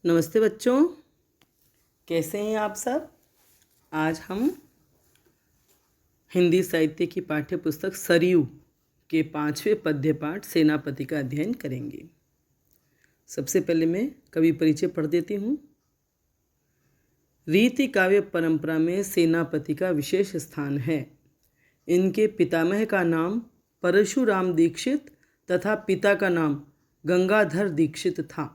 नमस्ते बच्चों, कैसे हैं आप सब। आज हम हिंदी साहित्य की पाठ्य पुस्तक सरयू के 5वें पद्य पाठ सेनापति का अध्ययन करेंगे। सबसे पहले मैं कवि परिचय पढ़ देती हूँ। रीति काव्य परंपरा में सेनापति का विशेष स्थान है। इनके पितामह का नाम परशुराम दीक्षित तथा पिता का नाम गंगाधर दीक्षित था।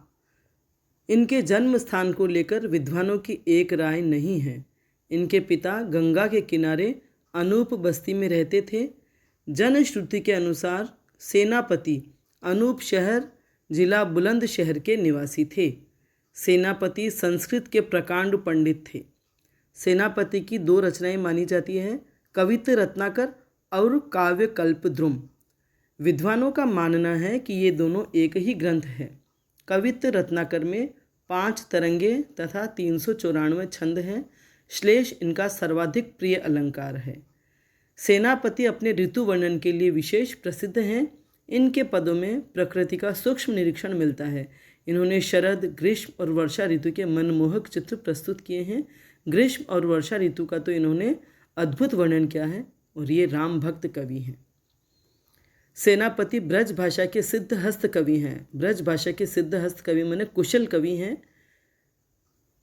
इनके जन्म स्थान को लेकर विद्वानों की एक राय नहीं है। इनके पिता गंगा के किनारे अनूप बस्ती में रहते थे। जनश्रुति के अनुसार सेनापति अनूप शहर जिला बुलंदशहर के निवासी थे। सेनापति संस्कृत के प्रकांड पंडित थे। सेनापति की 2 रचनाएं मानी जाती हैं, कवित्त रत्नाकर और काव्य कल्पद्रुम। विद्वानों का मानना है कि ये दोनों एक ही ग्रंथ है। कवित्त रत्नाकर में 5 तरंगे तथा 394 छंद हैं। श्लेष इनका सर्वाधिक प्रिय अलंकार है। सेनापति अपने ऋतु वर्णन के लिए विशेष प्रसिद्ध हैं। इनके पदों में प्रकृति का सूक्ष्म निरीक्षण मिलता है। इन्होंने शरद, ग्रीष्म और वर्षा ऋतु के मनमोहक चित्र प्रस्तुत किए हैं। ग्रीष्म और वर्षा ऋतु का तो इन्होंने अद्भुत वर्णन किया है और ये राम भक्त कवि हैं। सेनापति ब्रज भाषा के सिद्ध हस्त कवि हैं। ब्रज भाषा के सिद्ध हस्त कवि माने कुशल कवि हैं।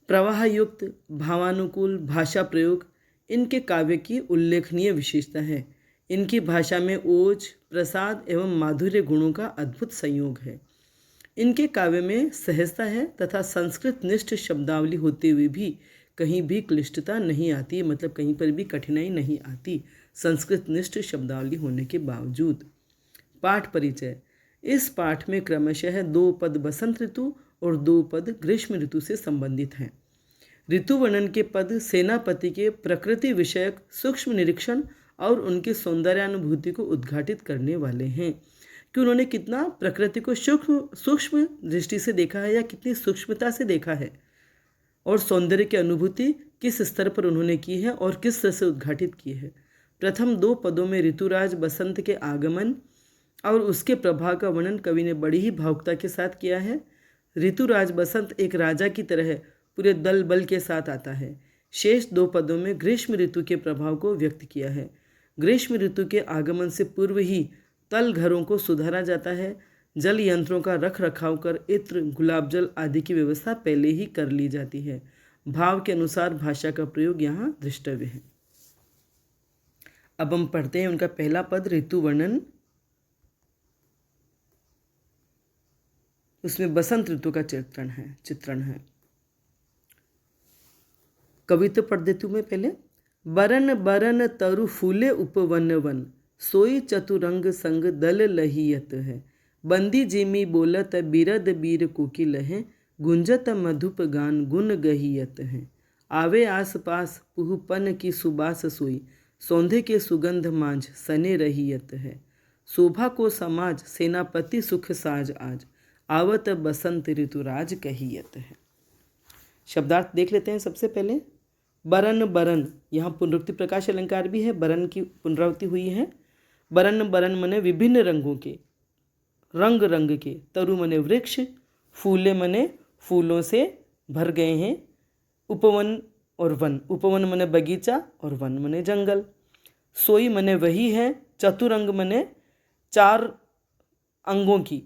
प्रवाह युक्त भावानुकूल भाषा प्रयोग इनके काव्य की उल्लेखनीय विशेषता है। इनकी भाषा में ओज, प्रसाद एवं माधुर्य गुणों का अद्भुत संयोग है। इनके काव्य में सहजता है तथा संस्कृत निष्ठ शब्दावली होते हुए भी कहीं भी क्लिष्टता नहीं आती, मतलब कहीं पर भी कठिनाई नहीं आती संस्कृत निष्ठ शब्दावली होने के बावजूद। पाठ परिचय। इस पाठ में क्रमशः 2 पद बसंत ऋतु और 2 पद ग्रीष्म ऋतु से संबंधित हैं। ऋतु वर्णन के पद सेनापति के प्रकृति विषयक सूक्ष्म निरीक्षण और उनकी सौंदर्यानुभूति को उद्घाटित करने वाले हैं कि उन्होंने कितना प्रकृति को सूक्ष्म दृष्टि से देखा है या कितनी सूक्ष्मता से देखा है और सौंदर्य की अनुभूति किस स्तर पर उन्होंने की है और किस तरह से उद्घाटित की है। प्रथम 2 पदों में ऋतुराज बसंत के आगमन और उसके प्रभाव का वर्णन कवि ने बड़ी ही भावुकता के साथ किया है। ऋतुराज बसंत एक राजा की तरह पूरे दल बल के साथ आता है। शेष 2 पदों में ग्रीष्म ऋतु के प्रभाव को व्यक्त किया है। ग्रीष्म ऋतु के आगमन से पूर्व ही तल घरों को सुधारा जाता है। जल यंत्रों का रख रखाव कर इत्र, गुलाब जल आदि की व्यवस्था पहले ही कर ली जाती है। भाव के अनुसार भाषा का प्रयोग यहाँ दृष्टव्य है। अब हम पढ़ते हैं उनका पहला पद ऋतु वर्णन। उसमें बसंत ऋतु का चित्रण है। कविता पढ़ देती हूँ मैं पहले। बरन बरन तरु फूले उपवन वन, सोई चतुरंग संग दल लहियत है। बंदी जिमी बोलत बिरद बीर कोकिल है, गुंजत मधुप गान गुन गहियत है। आवे आस पास पुहपन की सुबास सोई, सौंधे के सुगंध मांझ सने रहियत है। शोभा को समाज सेनापति सुख साज आज, आवत बसंत ऋतुराज कहियत है। शब्दार्थ देख लेते हैं। सबसे पहले बरन बरन, यहाँ पुनरुक्ति प्रकाश अलंकार भी है। बरन की पुनरावृत्ति हुई है। बरन बरन मने विभिन्न रंगों के, रंग रंग के। तरु मने वृक्ष, फूले मने फूलों से भर गए हैं। उपवन और वन, उपवन मने बगीचा और वन मने जंगल। सोई मने वही है। चतुरंग मने 4 अंगों की।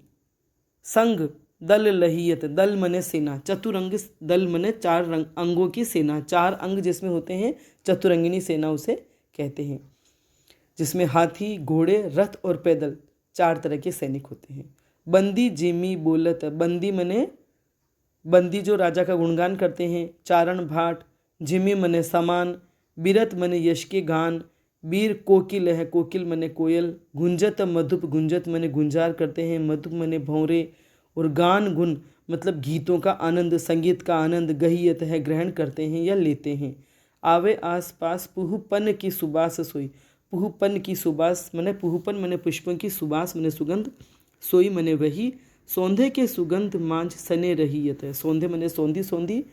संग दल लहियत, दल मने सेना। चतुरंग दल मने 4 अंगों की सेना। 4 अंग जिसमें होते हैं चतुरंगिनी सेना उसे कहते हैं, जिसमें हाथी, घोड़े, रथ और पैदल 4 तरह के सैनिक होते हैं। बंदी जिमी बोलत, बंदी मने बंदी जो राजा का गुणगान करते हैं। चारण भाट, जिमी मने समान, बिरत मने यश के गान, बीर कोकिल है, कोकिल मने कोयल, गुंजत मधुप, गुंजत मने गुंजार करते हैं, मधुप मने भौरे, और गान गुण मतलब गीतों का आनंद, संगीत का आनंद, गहियत है ग्रहण करते हैं या लेते हैं। आवे आस पास पुहुपन की सुबास सोई, पुहुपन की सुबास मने पुहुपन मने पुष्पों की, सुबास मने सुगंध, सोई मने वही, सौंधे के सुगंध मांझ सने रहियत है। सौंधे मने सौंधी सौंधी,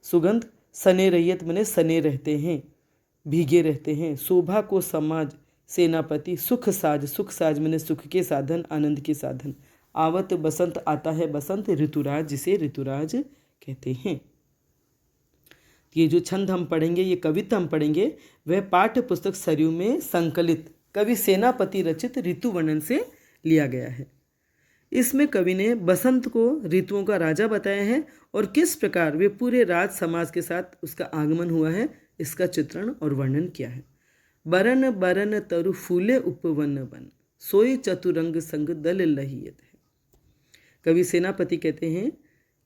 सुगंध, सने रहियत मने सने रहते हैं, भीगे रहते हैं। शोभा को समाज सेनापति सुख साज, सुख साज मने सुख के साधन, आनंद के साधन। आवत बसंत, आता है बसंत, ऋतुराज जिसे ऋतुराज कहते हैं। ये जो छंद हम पढ़ेंगे, ये कविता हम पढ़ेंगे, वह पाठ्य पुस्तक सरयू में संकलित कवि सेनापति रचित ऋतु वर्णन से लिया गया है। इसमें कवि ने बसंत को ऋतुओं का राजा बताया है और किस प्रकार वे पूरे राज समाज के साथ उसका आगमन हुआ है, इसका चित्रण और वर्णन किया है। बरन बरन तरु फूले उपवन वन, सोई चतुरंग संग दल लहियत है। कवि सेनापति कहते हैं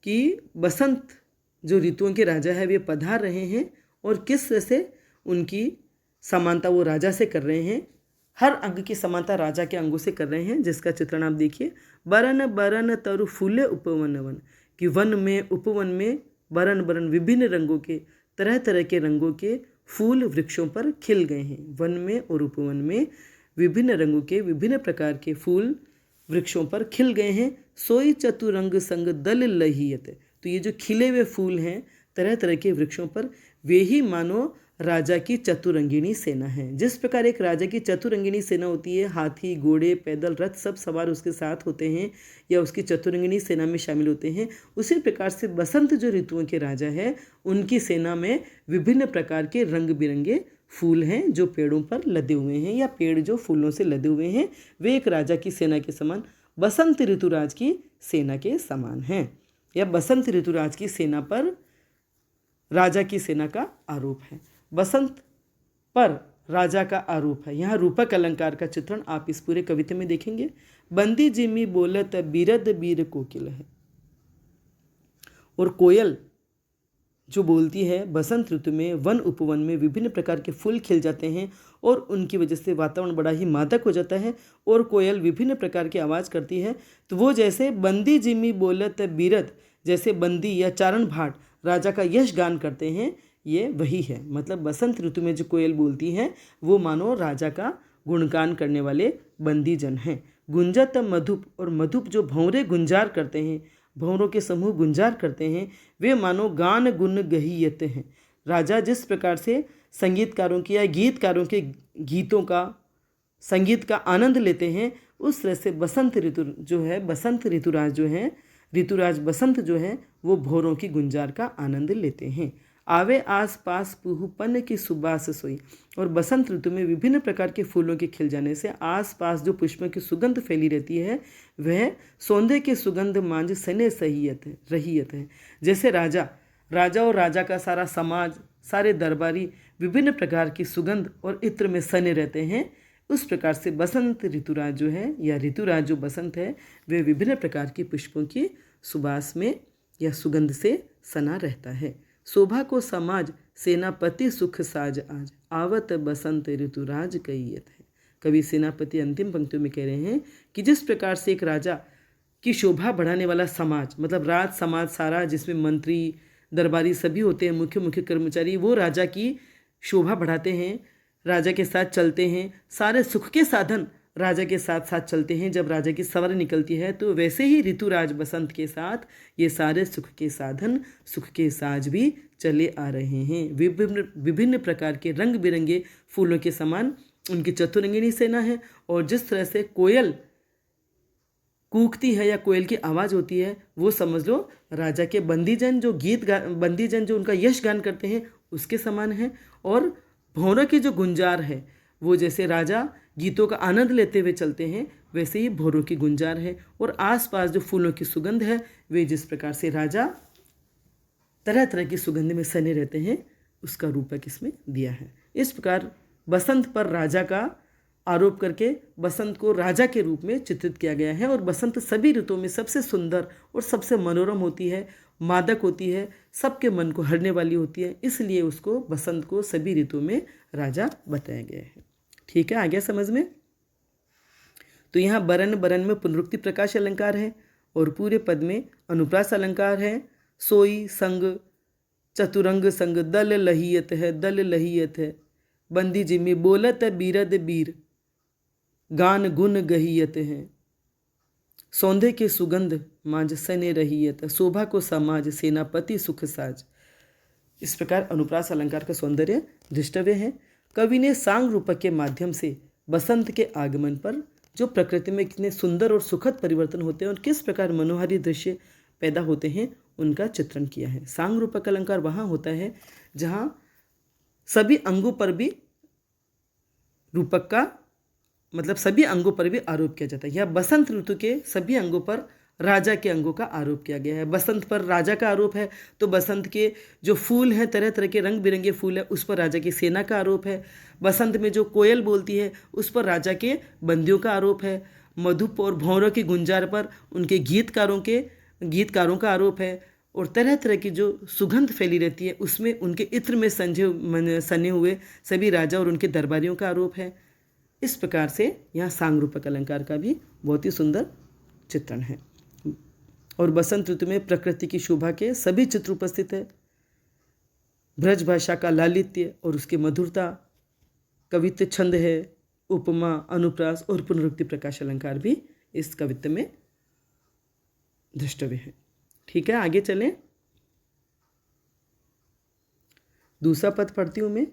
कि बसंत जो ऋतुओं के राजा है वे पधार रहे हैं और किस तरह से उनकी समानता वो राजा से कर रहे हैं, हर अंग की समानता राजा के अंगों से कर रहे हैं, जिसका चित्रण आप देखिए। बरन बरन तरु फूले उपवन वन, कि वन में, उपवन में बरन बरन विभिन्न रंगों के, तरह तरह के रंगों के फूल वृक्षों पर खिल गए हैं। वन में और उपवन में विभिन्न रंगों के, विभिन्न प्रकार के फूल वृक्षों पर खिल गए हैं। सोई चतुरंग संग दल लहियत, तो ये जो खिले हुए फूल हैं तरह तरह के वृक्षों पर, वे ही मानो राजा की चतुरंगिणी सेना है। जिस प्रकार एक राजा की चतुरंगिणी सेना होती है, हाथी, घोड़े, पैदल, रथ सब सवार उसके साथ होते हैं या उसकी चतुरंगिणी सेना में शामिल होते हैं, उसी प्रकार से बसंत जो ऋतुओं के राजा है, उनकी सेना में विभिन्न प्रकार के रंग बिरंगे फूल हैं जो पेड़ों पर लदे हुए हैं, या पेड़ जो फूलों से लदे हुए हैं, वे एक राजा की सेना के समान बसंत ऋतुराज की सेना के समान हैं। या बसंत ऋतुराज की सेना पर राजा की सेना का आरोप है। बसंत पर राजा का आरोप है। यहाँ रूपक अलंकार का चित्रण आप इस पूरे कविता में देखेंगे। बंदी जिमी बोलत बीरद बीर कोकिल है, और कोयल जो बोलती है बसंत ऋतु में वन उपवन में विभिन्न प्रकार के फूल खिल जाते हैं और उनकी वजह से वातावरण बड़ा ही मादक हो जाता है और कोयल विभिन्न प्रकार की आवाज़ करती है। तो वो जैसे बंदी जिमी बोलत बीरद, जैसे बंदी या चारण भाट राजा का यश गान करते हैं, ये वही है। मतलब बसंत ऋतु में जो कोयल बोलती हैं वो मानो राजा का गुणगान करने वाले बंदी जन हैं। गुंजत मधुप, और मधुप जो भंवरे गुंजार करते हैं, भंवरों के समूह गुंजार करते हैं, वे मानो गान गुण गहीयत हैं। राजा जिस प्रकार से संगीतकारों की या गीतकारों के गीतों का, संगीत का आनंद लेते हैं, उस तरह से बसंत ऋतु जो है, बसंत ऋतुराज जो है, ऋतुराज बसंत जो है, वो भौरों की गुंजार का आनंद लेते हैं। आवे आस पास पुहु पन की सुबास सोई, और बसंत ऋतु में विभिन्न प्रकार के फूलों के खिल जाने से आस पास जो पुष्पों की सुगंध फैली रहती है, वह सौंधे की सुगंध मांझ सने रहीयत है। जैसे राजा और राजा का सारा समाज, सारे दरबारी विभिन्न प्रकार की सुगंध और इत्र में सने रहते हैं, उस प्रकार से बसंत ऋतुराज जो है, या ऋतुराज जो बसंत है, वे विभिन्न प्रकार की पुष्पों की सुबास में या सुगंध से सना रहता है। शोभा को समाज सेनापति सुख साज आज, आवत बसंत ऋतुराज कहियत है। कवि सेनापति अंतिम पंक्तियों में कह रहे हैं कि जिस प्रकार से एक राजा की शोभा बढ़ाने वाला समाज, मतलब राज समाज सारा, जिसमें मंत्री दरबारी सभी होते हैं, मुख्य कर्मचारी, वो राजा की शोभा बढ़ाते हैं, राजा के साथ चलते हैं, सारे सुख के साधन राजा के साथ साथ चलते हैं। जब राजा की सवारी निकलती है, तो वैसे ही ऋतुराज बसंत के साथ ये सारे सुख के साधन, सुख के साज भी चले आ रहे हैं। विभिन्न प्रकार के रंग बिरंगे फूलों के समान उनकी चतुरंगिणी सेना है। और जिस तरह से कोयल कूकती है या कोयल की आवाज़ होती है, वो समझ लो राजा के बंदीजन जो उनका यश गान करते हैं उसके समान है। और भौरों की जो गुंजार है, वो जैसे राजा गीतों का आनंद लेते हुए चलते हैं, वैसे ही भौरों की गुंजार है। और आसपास जो फूलों की सुगंध है, वे जिस प्रकार से राजा तरह तरह की सुगंध में सने रहते हैं, उसका रूपक इसमें दिया है। इस प्रकार बसंत पर राजा का आरोप करके बसंत को राजा के रूप में चित्रित किया गया है। और बसंत सभी ऋतुओं में सबसे सुंदर और सबसे मनोरम होती है, मादक होती है, सबके मन को हरने वाली होती है, इसलिए उसको बसंत को सभी ऋतुओं में राजा बताया गया है। ठीक है, आ गया समझ में। तो यहाँ बरन बरन में पुनरुक्ति प्रकाश अलंकार है और पूरे पद में अनुप्रास अलंकार है। सोई संग चतुरंग संग दल लहियत है, बंदी जिमी बोलत बीरद बीर, गान गुण गहियत है, सौंधे के सुगंध मांझ सने रहियत, शोभा को समाज सेनापति सुख साज। इस प्रकार अनुप्रास अलंकार का सौंदर्य दृष्टव्य है। कवि ने सांग रूपक के माध्यम से बसंत के आगमन पर जो प्रकृति में कितने सुंदर और सुखद परिवर्तन होते हैं और किस प्रकार मनोहारी दृश्य पैदा होते हैं, उनका चित्रण किया है। सांग रूपक अलंकार वहाँ होता है जहाँ सभी अंगों पर भी रूपक का मतलब सभी अंगों पर भी आरोप किया जाता है। यह बसंत ऋतु के सभी अंगों पर राजा के अंगों का आरोप किया गया है। बसंत पर राजा का आरोप है, तो बसंत के जो फूल हैं, तरह तरह के रंग बिरंगे फूल हैं, उस पर राजा की सेना का आरोप है। बसंत में जो कोयल बोलती है उस पर राजा के बंदियों का आरोप है। मधुप और भौरों की गुंजार पर उनके गीतकारों का आरोप है। और तरह तरह की जो सुगंध फैली रहती है उसमें उनके इत्र में सने हुए सभी राजा और उनके दरबारियों का आरोप है। इस प्रकार से यहाँ सांग रूपक अलंकार का भी बहुत ही सुंदर चित्रण है। और बसंत ऋतु में प्रकृति की शोभा के सभी चित्र उपस्थित है। ब्रज भाषा का लालित्य और उसकी मधुरता, कवित्व छंद है, उपमा, अनुप्रास और पुनरुक्ति प्रकाश अलंकार भी इस कवित्व में दृष्टव्य है। ठीक है, आगे चलें। दूसरा पद पढ़ती हूँ मैं।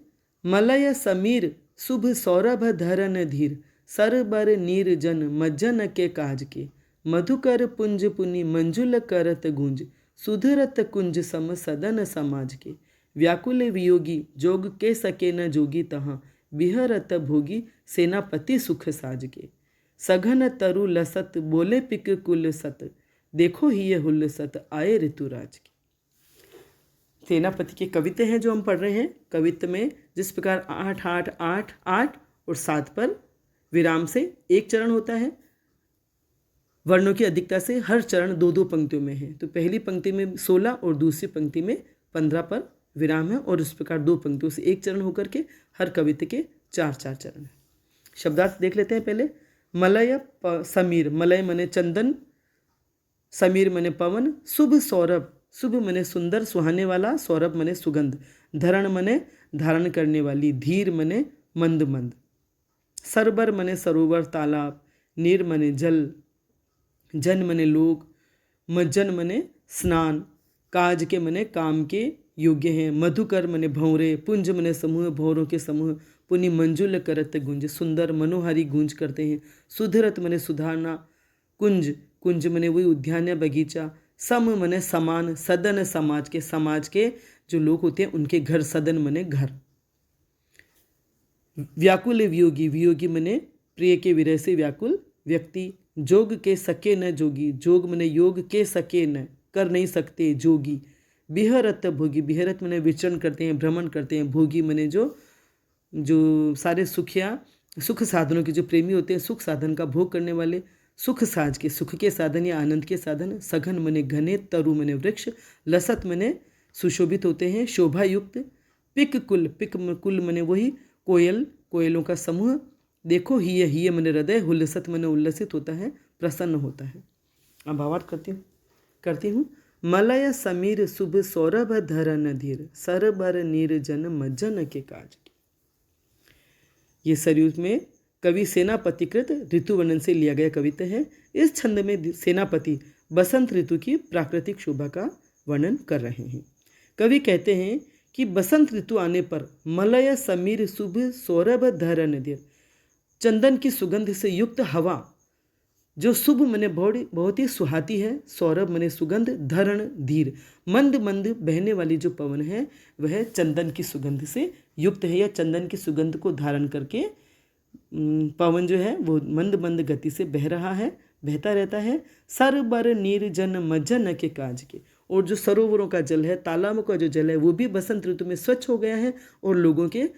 मलय समीर शुभ सौरभ धरन धीर, सरबर नीरजन मज्जन के काज के, मधुकर पुंज पुनि मंजुल करत गुंज, सुधरत कुंज सम सदन समाज के, व्याकुल वियोगी जोग के सके न जोगी तहाँ, बिहरत भोगी सेनापति सुख साज के, सघन तरु लसत बोले पिक कुल सत, देखो ही ये हुल्लसत आए ऋतुराज की। सेनापति के कवित्व हैं जो हम पढ़ रहे हैं। कवित्व में जिस प्रकार 8 8 8 8 और 7 पर विराम से एक चरण होता है, वर्णों की अधिकता से हर चरण 2-2 पंक्तियों में है। तो पहली पंक्ति में 16 और दूसरी पंक्ति में 15 पर विराम है, और इस प्रकार 2 पंक्तियों से एक चरण होकर के हर कवित्व के 4-4 चरण हैं। शब्दार्थ देख लेते हैं पहले। मलय समीर, मलय मने चंदन, समीर मने पवन, शुभ सौरभ, शुभ मने सुंदर सुहाने वाला, सौरभ मने सुगंध, धरण मने धारण करने वाली, धीर मने मंद मंद, सरबर मने सरोवर तालाब, नीर मने जल, जन मने लोग, मज्जन मने स्नान, काज के मने काम के योग्य हैं, मधुकर मने भंवरे, पुंज मने समूह, भौरों के समूह, पुनि मंजुल करत गुंज, सुंदर मनोहारी गूंज करते हैं, सुधरत मने सुधारना, कुंज, कुंज मने वही उद्यान या बगीचा, सम मने समान, सदन समाज के जो लोग होते हैं उनके घर, सदन मने घर, व्याकुल वियोगी, वियोगी मने प्रिय के विरह से व्याकुल व्यक्ति, जोग के सके न जोगी, जोग मने योग के सके न कर नहीं सकते जोगी, बिहरत भोगी, बिहरत मने विचरण करते हैं, भ्रमण करते हैं, भोगी मने जो सारे सुख साधनों के जो प्रेमी होते हैं, सुख साधन का भोग करने वाले, सुख साज के, सुख के साधन या आनंद के साधन, सघन मने घने, तरु मने वृक्ष, लसत मने सुशोभित होते हैं, शोभा युक्त, पिक कुल मने वही कोयल, कोयलों का समूह, देखो हिय मने हृदय, हुल्लसत मने उल्लसित होता है, प्रसन्न होता है। अब भावार्थ करती हूँ। मलय समीर शुभ सौरभ धरन धीर, सरबर नीरजन मज्जन के काज की। ये सरयू में कवि सेनापतिकृत ऋतु वर्णन से लिया गया कवित्व है। इस छंद में सेनापति बसंत ऋतु की प्राकृतिक शोभा का वर्णन कर रहे हैं। कवि कहते हैं कि बसंत ऋतु आने पर मलय समीर शुभ सौरभ धरन धीर, चंदन की सुगंध से युक्त हवा जो शुभ मने बहुत ही सुहाती है, सौरभ मने सुगंध, धरण धीर, मंद मंद बहने वाली जो पवन है वह चंदन की सुगंध से युक्त है, या चंदन की सुगंध को धारण करके पवन जो है वो मंद मंद गति से बहता रहता है। सरबर निर्जन मज्जन के काज के, और जो सरोवरों का जल है, तालाबों का जो जल है वो भी बसंत ऋतु में स्वच्छ हो गया है और लोगों के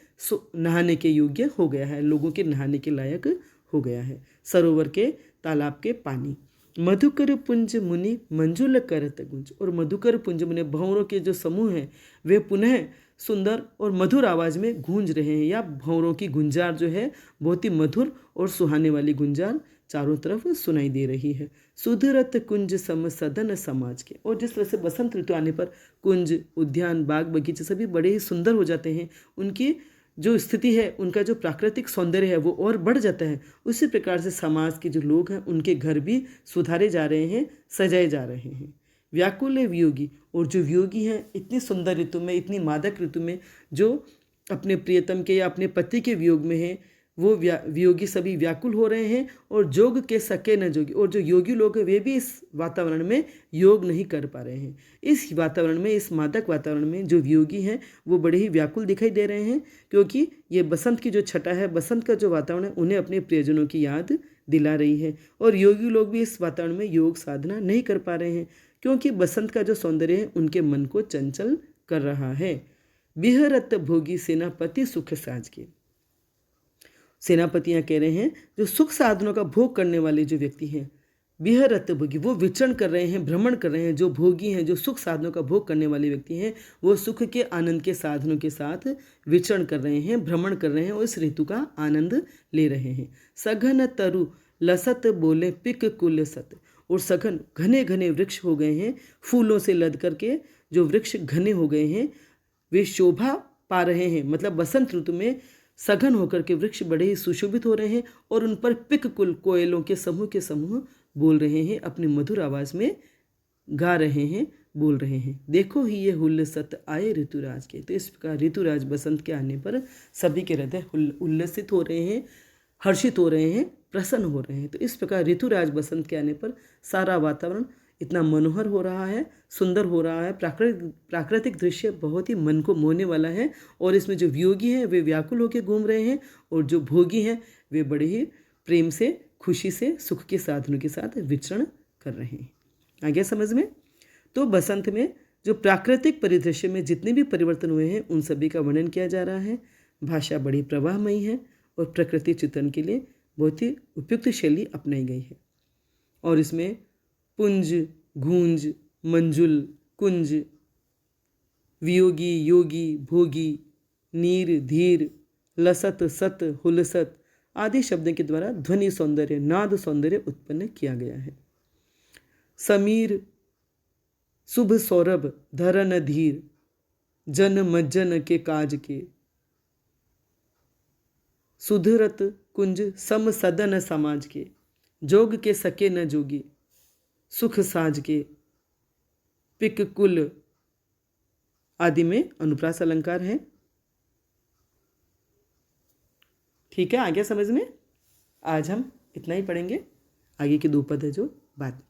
नहाने के योग्य हो गया है, लोगों के नहाने के लायक हो गया है। सरोवर के, तालाब के पानी। मधुकर पुंज मुनि मंजुल करत गुंज, और मधुकर पुंज मुनि भंवरों के जो समूह हैं वे पुनः सुंदर और मधुर आवाज में गूंज रहे हैं, या भंवरों की गुंजार जो है बहुत ही मधुर और सुहाने वाली गुंजार चारों तरफ सुनाई दे रही है। सुधरत कुंज सम सदन समाज के, और जिस तरह से बसंत ऋतु आने पर कुंज, उद्यान, बाग बगीचे सभी बड़े ही सुंदर हो जाते हैं, उनकी जो स्थिति है, उनका जो प्राकृतिक सौंदर्य है वो और बढ़ जाता है। उसी प्रकार से समाज के जो लोग हैं उनके घर भी सुधारे जा रहे हैं, सजाए जा रहे हैं। व्याकुल वियोगी, और जो वियोगी हैं इतनी सुंदर ऋतु में, इतनी मादक ऋतु में, जो अपने प्रियतम के या अपने पति के वियोग में हैं, वो वियोगी सभी व्याकुल हो रहे हैं, और जोग के सके न जोगी, और जो योगी लोग हैं वे भी इस वातावरण में योग नहीं कर पा रहे हैं। इस वातावरण में, इस मादक वातावरण में जो वियोगी हैं वो बड़े ही व्याकुल दिखाई दे रहे हैं, क्योंकि ये बसंत की जो छटा है, बसंत का जो वातावरण है, उन्हें अपने प्रियजनों की याद दिला रही है। और योगी लोग भी इस वातावरण में योग साधना नहीं कर पा रहे हैं, क्योंकि बसंत का जो सौंदर्य है उनके मन को चंचल कर रहा है। विहरत भोगी सेनापति सुख साज के। सेनापतियाँ कह रहे हैं जो सुख साधनों का भोग करने वाले जो व्यक्ति हैं, विहरत भोगी, वो विचरण कर रहे हैं, भ्रमण कर रहे हैं। जो भोगी हैं, जो सुख साधनों का भोग करने वाले व्यक्ति हैं, वो सुख के आनंद के साधनों के साथ विचरण कर रहे हैं, भ्रमण कर रहे हैं और इस ऋतु का आनंद ले रहे हैं। सघन तरु लसत बोले पिक कुल सत, और सघन घने घने वृक्ष हो गए हैं, फूलों से लद करके जो वृक्ष घने हो गए हैं वे शोभा पा रहे हैं। मतलब बसंत ऋतु में सघन होकर के वृक्ष बड़े ही सुशोभित हो रहे हैं, और उन पर पिक कुल, कोयलों के समूह बोल रहे हैं, अपनी मधुर आवाज़ में गा रहे हैं, बोल रहे हैं। देखो ही ये हुल्लसत आए ऋतुराज के। तो इस प्रकार ऋतुराज बसंत के आने पर सभी के हृदय उल्लसित हो रहे हैं, हर्षित हो रहे हैं, प्रसन्न हो रहे हैं। तो इस प्रकार ऋतुराज बसंत के आने पर सारा वातावरण इतना मनोहर हो रहा है, सुंदर हो रहा है। प्राकृतिक दृश्य बहुत ही मन को मोहने वाला है, और इसमें जो वियोगी हैं वे व्याकुल होकर घूम रहे हैं, और जो भोगी हैं वे बड़े ही प्रेम से, खुशी से, सुख के साधनों के साथ विचरण कर रहे हैं। आ गया समझ में? तो बसंत में जो प्राकृतिक परिदृश्य में जितने भी परिवर्तन हुए हैं उन सभी का वर्णन किया जा रहा है। भाषा बड़ी प्रवाहमयी है और प्रकृति चित्रण के लिए बहुत ही उपयुक्त शैली अपनाई गई है। और इसमें पुंज, गूंज, मंजुल, कुंज, वियोगी, योगी, भोगी, नीर, धीर, लसत, सत, हुलसत आदि शब्दों के द्वारा ध्वनि सौंदर्य, नाद सौंदर्य उत्पन्न किया गया है। समीर, शुभ सौरभ, धरन धीर, जन मज्जन के काज के, सुधरत कुंज सम सदन समाज के, जोग के सके न जोगी, सुख साज के, पिक कुल आदि में अनुप्रास अलंकार है। ठीक है, आ गया समझ में? आज हम इतना ही पढ़ेंगे, आगे के 2 पद है जो बाद में।